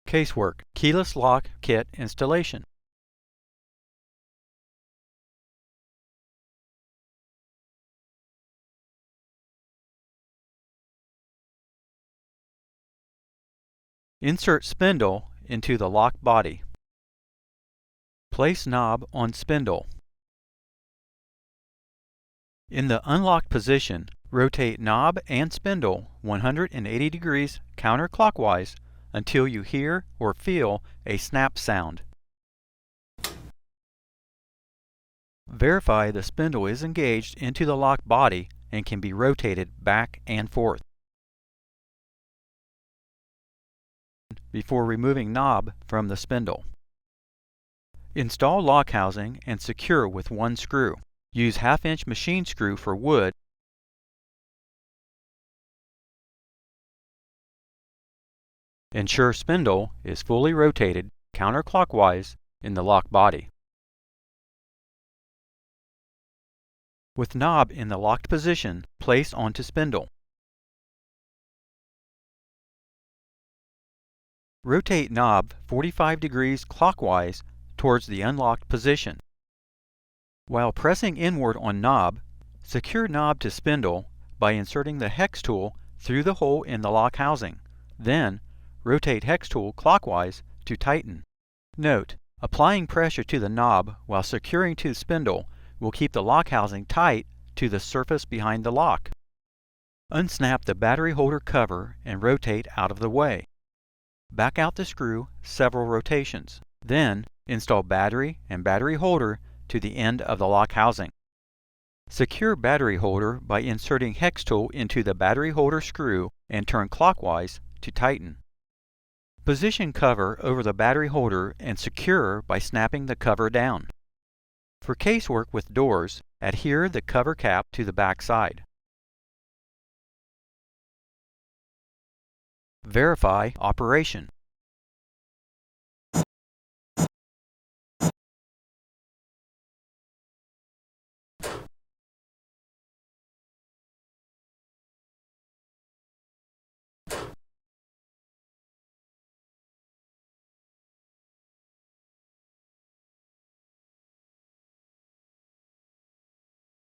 Casework, keyless lock kit installation. Insert spindle into the lock body. Place knob on spindle. In the unlocked position, rotate knob and spindle 180 degrees counterclockwise until you hear or feel a snap sound. Verify the spindle is engaged into the lock body and can be rotated back and forth. Before removing knob from the spindle. Install lock housing and secure with one screw. Use 1/2-inch machine screw for wood. Ensure spindle is fully rotated counterclockwise in the lock body. With knob in the locked position, place onto spindle. Rotate knob 45 degrees clockwise towards the unlocked position. While pressing inward on knob, secure knob to spindle by inserting the hex tool through the hole in the lock housing. Then, rotate hex tool clockwise to tighten. Note, applying pressure to the knob while securing to the spindle will keep the lock housing tight to the surface behind the lock. Unsnap the battery holder cover and rotate out of the way. Back out the screw several rotations. Then, install battery and battery holder to the end of the lock housing. Secure battery holder by inserting hex tool into the battery holder screw and turn clockwise to tighten. Position cover over the battery holder and secure by snapping the cover down. For casework with doors, adhere the cover cap to the back side. Verify operation.